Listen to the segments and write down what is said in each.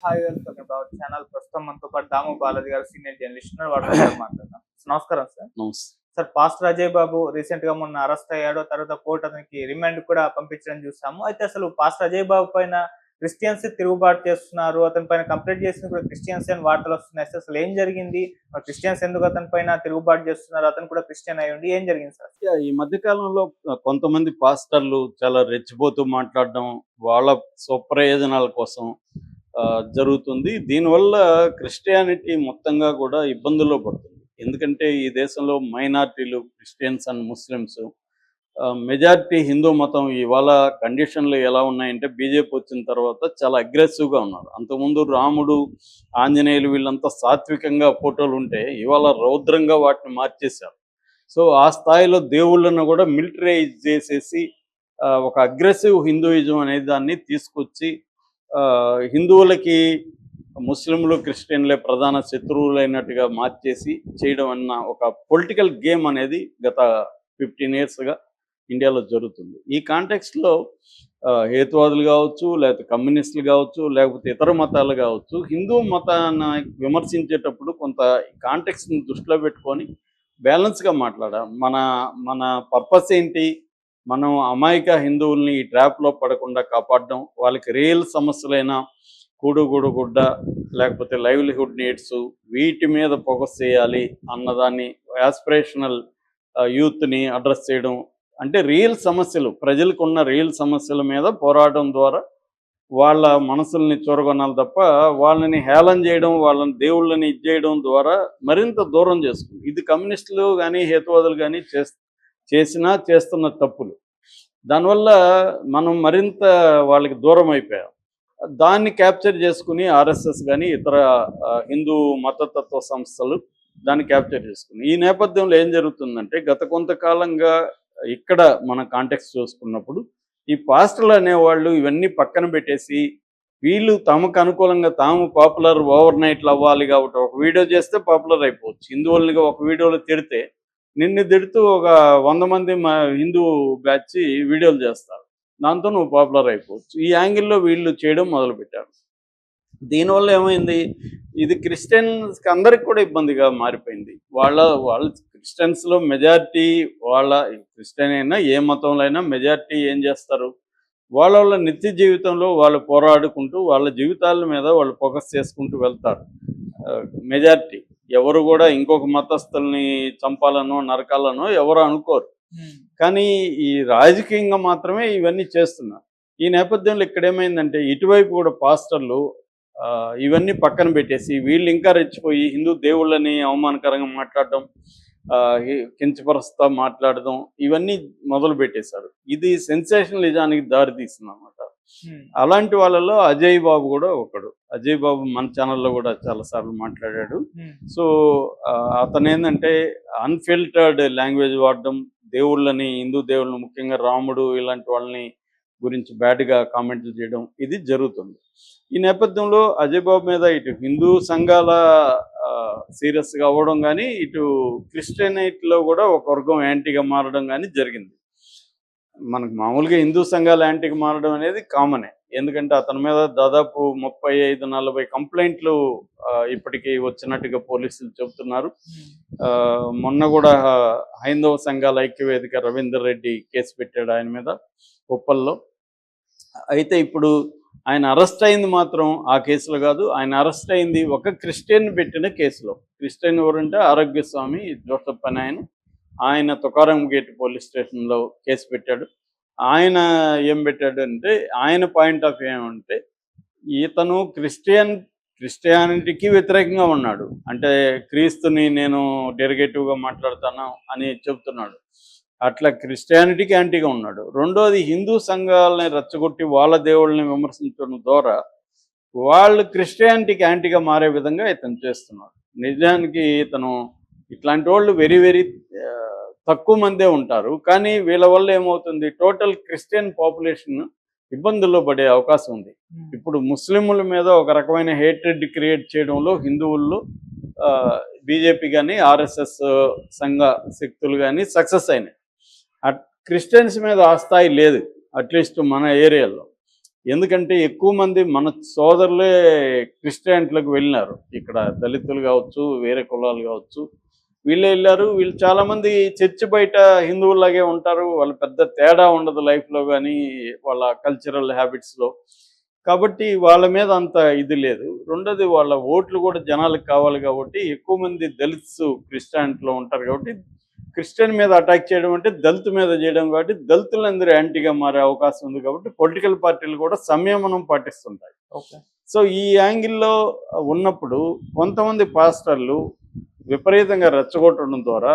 Hi welcome about channel. ప్రస్తుతం మనతో పాటు దాము బాలాజీ గారు సీనియర్ జర్నలిస్ట్ ఉన్నారు. వాటితో కూడా మాట్లాడదాం. నమస్కారం సార్. నమస్తే. సార్, పాస్టర్ అజయ్ బాబు రీసెంట్ గా మొన్న అరెస్ట్ అయ్యాడు. తర్వాత కోర్టు అతనికి రిమాండ్ కూడా పంపించడం చూసాము. అయితే అసలు పాస్టర్ అజయ్ బాబు పైన క్రిస్టియన్స్ తిరుగుబాటు చేస్తున్నారు, అతని పైన కంప్లైంట్ చేసిన కూడా క్రిస్టియన్స్ అని వార్తలు వస్తున్నాయి. అసలు ఏం జరిగింది? క్రిస్టియన్స్ ఎందుకు అతని పైన తిరుగుబాటు చేస్తున్నారు? అతను కూడా క్రిస్టియన్ అయ్యండి, ఏం జరిగింది సార్? ఈ మధ్య కాలంలో కొంతమంది పాస్టర్లు చాలా రెచ్చిపోతూ మాట్లాడడం, వాళ్ళ స్వప్రయోజనాల కోసం జరుగుతుంది. దీనివల్ల క్రిస్టియానిటీ మొత్తంగా కూడా ఇబ్బందుల్లో పడుతుంది. ఎందుకంటే ఈ దేశంలో మైనారిటీలు, Christians and Muslims, majority Hindu మతం ఇవాళ కండిషన్లు ఎలా ఉన్నాయంటే బీజేపీ వచ్చిన తర్వాత చాలా అగ్రెసివ్గా ఉన్నారు. అంతకుముందు రాముడు, ఆంజనేయులు వీళ్ళంతా సాత్వికంగా ఫోటోలు ఉంటే ఇవాళ రౌద్రంగా వాటిని మార్చేశారు. సో ఆ స్థాయిలో దేవుళ్ళను కూడా మిలిటరైజ్ చేసేసి ఒక అగ్రెసివ్ హిందూయిజం అనే దాన్ని తీసుకొచ్చి హిందువులకి ముస్లింలు, క్రిస్టియన్లే ప్రధాన శత్రువులైనట్టుగా మార్చేసి చేయడం అన్న ఒక పొలిటికల్ గేమ్ అనేది గత 15 yearsగా ఇండియాలో జరుగుతుంది. ఈ కాంటెక్స్ట్లో హేతువాదులు కావచ్చు, లేకపోతే కమ్యూనిస్టులు కావచ్చు, లేకపోతే ఇతర మతాలు కావచ్చు, హిందూ మతాన్ని విమర్శించేటప్పుడు కొంత కాంటెక్స్ని దృష్టిలో పెట్టుకొని బ్యాలెన్స్గా మాట్లాడాలి. మన మన పర్పస్ ఏంటి? మనం అమాయక హిందువుల్ని ఈ ట్రాప్లో పడకుండా కాపాడడం, వాళ్ళకి రియల్ సమస్యలైన గుడ్డ లేకపోతే లైవ్లీహుడ్ నీడ్స్ వీటి మీద ఫోకస్ చేయాలి అన్నదాన్ని, యాస్పిరేషనల్ యూత్ని అడ్రస్ చేయడం, అంటే రియల్ సమస్యలు, ప్రజలకు ఉన్న రియల్ సమస్యల మీద పోరాటం ద్వారా వాళ్ళ మనసుల్ని చూరగొనాలి తప్ప వాళ్ళని హేళన చేయడం, వాళ్ళని దేవుళ్ళని ఇచ్చేయడం ద్వారా మరింత దూరం చేసుకుంది. ఇది కమ్యూనిస్టులు కానీ హేతువాదులు కానీ చేస్తున్న తప్పులు. దానివల్ల మనం మరింత వాళ్ళకి దూరం అయిపోయాం. దాన్ని క్యాప్చర్ చేసుకుని ఆర్ఎస్ఎస్ కానీ ఇతర హిందూ మతతత్వ సంస్థలు దాన్ని క్యాప్చర్ చేసుకుని, ఈ నేపథ్యంలో ఏం జరుగుతుందంటే గత కొంతకాలంగా ఇక్కడ మన కాంటెక్స్ట్ చూసుకున్నప్పుడు ఈ పాస్టర్లు అనేవాళ్ళు ఇవన్నీ పక్కన పెట్టేసి వీళ్ళు తమకు అనుకూలంగా తాము పాపులర్ ఓవర్ నైట్లు అవ్వాలి కాబట్టి ఒక వీడియో చేస్తే పాపులర్ అయిపోవచ్చు. హిందువుల్నిగా ఒక వీడియోలో తిడితే నిన్ను తిడుతూ ఒక 100 మంది హిందూ బ్యాచ్ వీడియోలు చేస్తారు, దాంతో నువ్వు పాపులర్ అయిపోవచ్చు. ఈ యాంగిల్లో వీళ్ళు చేయడం మొదలుపెట్టారు. దీనివల్ల ఏమైంది, ఇది క్రిస్టియన్స్కి అందరికి కూడా ఇబ్బందిగా మారిపోయింది. వాళ్ళ క్రిస్టియన్స్లో మెజారిటీ, వాళ్ళ క్రిస్టియన్ అయినా ఏ మతంలో అయినా మెజారిటీ ఏం చేస్తారు, వాళ్ళ నిత్య జీవితంలో వాళ్ళు పోరాడుకుంటూ వాళ్ళ జీవితాల మీద వాళ్ళు ఫోకస్ చేసుకుంటూ వెళ్తారు. మెజారిటీ ఎవరు కూడా ఇంకొక మతస్థుల్ని చంపాలనో నరకాలనో ఎవరు అనుకోరు. కానీ ఈ రాజకీయంగా మాత్రమే ఇవన్నీ చేస్తున్నారు. ఈ నేపథ్యంలో ఇక్కడ ఏమైందంటే ఇటువైపు కూడా పాస్టర్లు ఇవన్నీ పక్కన పెట్టేసి వీళ్ళు ఇంకా రెచ్చిపోయి హిందూ దేవుళ్ళని అవమానకరంగా మాట్లాడడం, కించపరుస్తా మాట్లాడడం, ఇవన్నీ మొదలు పెట్టేశారు. ఇది సెన్సేషనలిజానికి దారి తీస్తుంది అన్నమాట. అలాంటి వాళ్ళలో అజయ్ బాబు కూడా ఒకడు. అజయ్ బాబు మన ఛానల్లో కూడా చాలాసార్లు మాట్లాడాడు. సో అతను ఏంటంటే అన్ఫిల్టర్డ్ లాంగ్వేజ్ వాడడం, దేవుళ్ళని, హిందూ దేవుళ్ళని, ముఖ్యంగా రాముడు ఇలాంటి వాళ్ళని గురించి బ్యాడ్గా కామెంట్లు చేయడం, ఇది జరుగుతుంది. ఈ నేపథ్యంలో అజయ్ బాబు మీద ఇటు హిందూ సంఘాల సీరియస్గా అవ్వడం కానీ, ఇటు క్రిస్టియనైట్లో కూడా ఒక వర్గం యాంటీగా మారడం కానీ జరిగింది. మనకు మామూలుగా హిందూ సంఘాలు యాంటీగా మారడం అనేది కామనే. ఎందుకంటే అతని మీద దాదాపు 35-40 కంప్లైంట్లు ఇప్పటికీ వచ్చినట్టుగా పోలీసులు చెబుతున్నారు. మొన్న కూడా హైందవ సంఘాల ఐక్యవేదిక రవీందర్ రెడ్డి కేసు పెట్టాడు ఆయన మీద ఉప్పల్లో. అయితే ఇప్పుడు ఆయన అరెస్ట్ అయింది మాత్రం ఆ కేసులో కాదు, ఆయన అరెస్ట్ అయింది ఒక క్రిస్టియన్ పెట్టిన కేసులో. క్రిస్టియన్ ఎవరంటే ఆరోగ్యస్వామి జోసఫ్ అని ఆయన తుకారం గేట్ పోలీస్ స్టేషన్లో కేసు పెట్టాడు. ఆయన ఏం పెట్టాడు అంటే, ఆయన పాయింట్ ఆఫ్ వ్యూ ఏమంటే ఇతను క్రిస్టియానిటీకి వ్యతిరేకంగా ఉన్నాడు, అంటే క్రీస్తుని నేను డెరిగేటివ్గా మాట్లాడతాను అని చెబుతున్నాడు. అట్లా క్రిస్టియానిటీకి యాంటీగా ఉన్నాడు. రెండోది హిందూ సంఘాలని రెచ్చగొట్టి వాళ్ళ దేవుళ్ళని విమర్శించడం ద్వారా వాళ్ళు క్రిస్టియానిటీకి యాంటీగా మారే విధంగా ఇతను చేస్తున్నాడు. నిజానికి ఇతను ఇట్లాంటి వాళ్ళు వెరీ వెరీ తక్కువ మందే ఉంటారు. కానీ వీళ్ళ వల్ల ఏమవుతుంది, టోటల్ క్రిస్టియన్ పాపులేషన్ ఇబ్బందుల్లో పడే అవకాశం ఉంది. ఇప్పుడు ముస్లింల మీద ఒక రకమైన హేట్రెడ్ క్రియేట్ చేయడంలో హిందువుల్లో బీజేపీ కానీ ఆర్ఎస్ఎస్ సంఘ శక్తులు కానీ సక్సెస్ అయినాయి. క్రిస్టియన్స్ మీద ఆ స్థాయి లేదు, అట్లీస్ట్ మన ఏరియాలో. ఎందుకంటే ఎక్కువ మంది మన సోదరులే క్రిస్టియానిటీలకు వెళ్ళినారు. ఇక్కడ దళితులు కావచ్చు, వేరే కులాలు కావచ్చు, వీళ్ళే వెళ్ళారు. వీళ్ళు చాలామంది చర్చి బయట హిందువుల్లాగే ఉంటారు. వాళ్ళ పెద్ద తేడా ఉండదు లైఫ్లో కానీ, వాళ్ళ కల్చరల్ హ్యాబిట్స్లో. కాబట్టి వాళ్ళ మీద అంత ఇది లేదు. రెండోది వాళ్ళ ఓట్లు కూడా జనాలకు కావాలి కాబట్టి ఎక్కువ మంది దళిత్స్ క్రిస్టియానిటీలో ఉంటారు కాబట్టి క్రిస్టియన్ మీద అటాక్ చేయడం అంటే దళిత్ మీద చేయడం కాబట్టి దళితులందరూ యాంటీగా మారే అవకాశం ఉంది కాబట్టి పొలిటికల్ పార్టీలు కూడా సంయమనం పాటిస్తుంటాయి. ఓకే. సో ఈ యాంగిల్లో ఉన్నప్పుడు కొంతమంది పాస్టర్లు విపరీతంగా రెచ్చగొట్టడం ద్వారా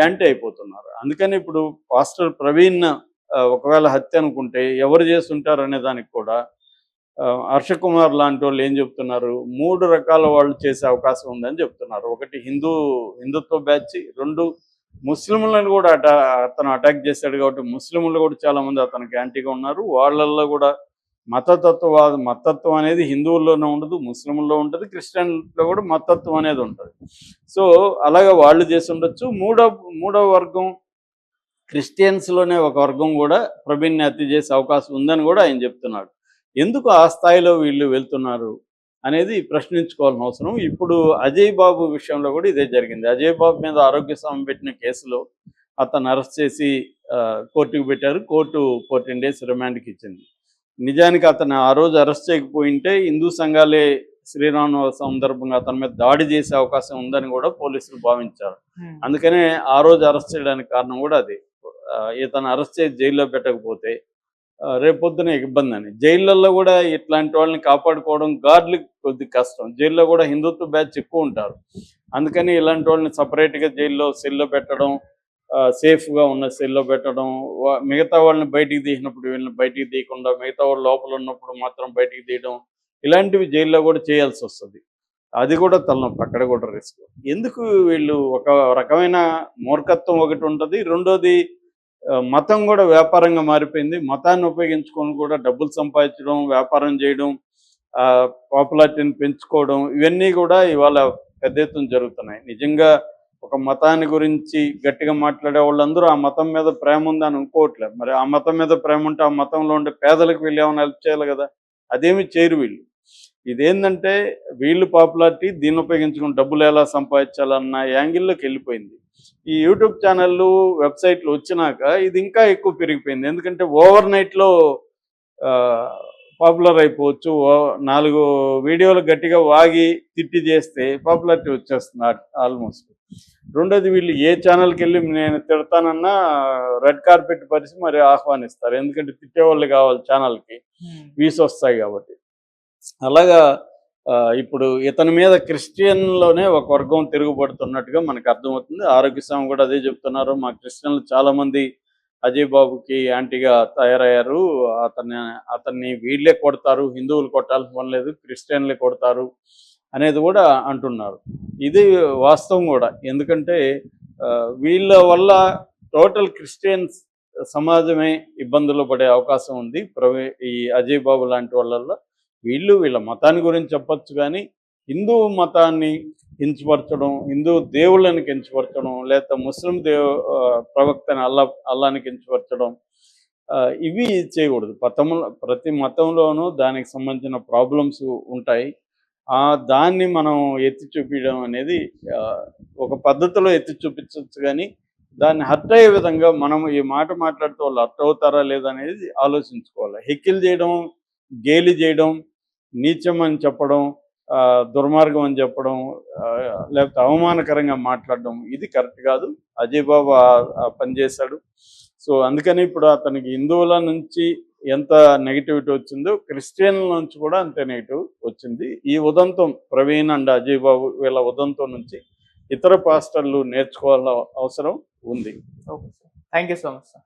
యాంటీ అయిపోతున్నారు. అందుకని ఇప్పుడు పాస్టర్ ప్రవీణ్ ఒకవేళ హత్య అనుకుంటే ఎవరు చేస్తుంటారు అనే దానికి కూడా హర్ష కుమార్ లాంటి వాళ్ళు ఏం చెప్తున్నారు, 3 రకాల వాళ్ళు చేసే అవకాశం ఉందని చెప్తున్నారు. ఒకటి హిందుత్వ బ్యాచ్, 2 ముస్లింలను కూడా అతను అటాక్ చేశాడు కాబట్టి ముస్లింలు కూడా చాలా మంది అతనికి యాంటీగా ఉన్నారు. వాళ్ళల్లో కూడా మతతత్వం అనేది హిందువుల్లోనే ఉండదు, ముస్లింల్లో ఉంటుంది, క్రిస్టియన్లో కూడా మతతత్వం అనేది ఉంటుంది. సో అలాగే వాళ్ళు చేసి ఉండొచ్చు. మూడవ వర్గం క్రిస్టియన్స్లోనే ఒక వర్గం కూడా ప్రవీణ్ని హత్య చేసే అవకాశం ఉందని కూడా ఆయన చెప్తున్నాడు. ఎందుకు ఆ స్థాయిలో వీళ్ళు వెళ్తున్నారు అనేది ప్రశ్నించుకోవాల్సిన అవసరం. ఇప్పుడు అజయ్ బాబు విషయంలో కూడా ఇదే జరిగింది. అజయ్ బాబు మీద ఆరోగ్య స్వామి పెట్టిన కేసులో అతను అరెస్ట్ చేసి కోర్టుకు పెట్టారు. కోర్టు 14 days రిమాండ్కి ఇచ్చింది. నిజానికి అతను ఆ రోజు అరెస్ట్ చేయకపోయింటే హిందూ సంఘాలే శ్రీరామనవమి సందర్భంగా అతని మీద దాడి చేసే అవకాశం ఉందని కూడా పోలీసులు భావించారు. అందుకనే ఆ రోజు అరెస్ట్ చేయడానికి కారణం కూడా అది. ఇతను అరెస్ట్ చేసి జైల్లో పెట్టకపోతే రేపొద్దున ఇబ్బంది అని. జైళ్ళల్లో కూడా ఇట్లాంటి వాళ్ళని కాపాడుకోవడం గార్డులకు కొద్ది కష్టం. జైల్లో కూడా హిందుత్వ బ్యాచ్ ఎక్కువ ఉంటారు. అందుకని ఇలాంటి వాళ్ళని సపరేట్గా జైల్లో సెల్లో పెట్టడం, సేఫ్గా ఉన్న సెల్లో పెట్టడం, మిగతా వాళ్ళని బయటికి తీసినప్పుడు వీళ్ళని బయటికి తీయకుండా మిగతా వాళ్ళు లోపల ఉన్నప్పుడు మాత్రం బయటికి తీయడం, ఇలాంటివి జైల్లో కూడా చేయాల్సి వస్తుంది. అది కూడా తలనొప్పి, అక్కడ కూడా రిస్క్. ఎందుకు వీళ్ళు ఒక రకమైన మూర్ఖత్వం ఒకటి ఉంటుంది. రెండోది మతం కూడా వ్యాపారంగా మారిపోయింది. మతాన్ని ఉపయోగించుకొని కూడా డబ్బులు సంపాదించడం, వ్యాపారం చేయడం, పాపులారిటీని పెంచుకోవడం, ఇవన్నీ కూడా ఇవాళ పెద్ద ఎత్తున జరుగుతున్నాయి. నిజంగా ఒక మతాన్ని గురించి గట్టిగా మాట్లాడే వాళ్ళందరూ ఆ మతం మీద ప్రేమ ఉందని అనుకోవట్లేదు. మరి ఆ మతం మీద ప్రేమ ఉంటే ఆ మతంలో ఉండే పేదలకు వీళ్ళు ఏమైనా హెల్ప్ చేయాలి కదా, అదేమి చేయరు వీళ్ళు. ఇదేంటంటే వీళ్ళు పాపులారిటీ దీన్ని ఉపయోగించుకుని డబ్బులు ఎలా సంపాదించాలన్న యాంగిల్లోకి వెళ్ళిపోయింది. ఈ యూట్యూబ్ ఛానళ్ళు, వెబ్సైట్లు వచ్చినాక ఇది ఇంకా ఎక్కువ పెరిగిపోయింది. ఎందుకంటే ఓవర్ నైట్లో పాపులర్ అయిపోవచ్చు. 4 వీడియోలు గట్టిగా వాగి తిట్టి చేస్తే పాపులారిటీ వచ్చేస్తుంది ఆల్మోస్ట్. రెండోది వీళ్ళు ఏ ఛానల్కి వెళ్ళి నేను తిడతానన్నా రెడ్ కార్పెట్ పరిచి మరి ఆహ్వానిస్తారు. ఎందుకంటే తిట్టేవాళ్ళు కావాలి ఛానల్కి, వ్యూస్ వస్తాయి కాబట్టి. అలాగా ఇప్పుడు ఇతని మీద క్రిస్టియన్లోనే ఒక వర్గం తిరుగుబడుతున్నట్టుగా మనకు అర్థమవుతుంది. ఆరోగ్య స్వామి కూడా అదే చెప్తున్నారు. మా క్రిస్టియన్లు చాలామంది అజయ్ బాబుకి యాంటీగా తయారయ్యారు. అతన్ని వీళ్ళే కొడతారు, హిందువులు కొట్టాల్సిన పని లేదు, క్రిస్టియన్లే కొడతారు అనేది కూడా అంటున్నారు. ఇది వాస్తవం కూడా. ఎందుకంటే వీళ్ళ వల్ల టోటల్ క్రిస్టియన్స్ సమాజమే ఇబ్బందులు పడే అవకాశం ఉంది. ఈ అజయ్ బాబు లాంటి వాళ్ళల్లో వీళ్ళ మతాన్ని గురించి చెప్పచ్చు, కానీ హిందూ మతాన్ని కించపరచడం, హిందూ దేవుళ్ళని కించపరచడం, లేకపోతే ముస్లిం ప్రవక్తని అల్లాని కించపరచడం, ఇవి చేయకూడదు. ప్రతి మతంలోనూ దానికి సంబంధించిన ప్రాబ్లమ్స్ ఉంటాయి. దాన్ని మనం ఎత్తి చూపించడం అనేది ఒక పద్ధతిలో ఎత్తి చూపించవచ్చు, కానీ దాన్ని హర్ట్ అయ్యే విధంగా మనం ఈ మాట మాట్లాడితే వాళ్ళు హర్ట్ అవుతారా లేదా అనేది ఆలోచించుకోవాలి. హెక్కిల్ చేయడం, గేలి చేయడం, నీచం అని చెప్పడం, దుర్మార్గం అని చెప్పడం, లేకపోతే అవమానకరంగా మాట్లాడడం, ఇది కరెక్ట్ కాదు. అజయ్ బాబు పని చేశాడు. సో అందుకని ఇప్పుడు అతనికి హిందువుల నుంచి ఎంత నెగిటివిటీ వచ్చిందో క్రిస్టియన్ల నుంచి కూడా అంతే నెగిటివ్ వచ్చింది. ఈ ఉదంతం ప్రవీణ్ అండ్ అజయ్ బాబు వీళ్ళ ఉదంతం నుంచి ఇతర పాస్టర్లు నేర్చుకోవాల్సిన అవసరం ఉంది. Okay sir, thank you so much sir.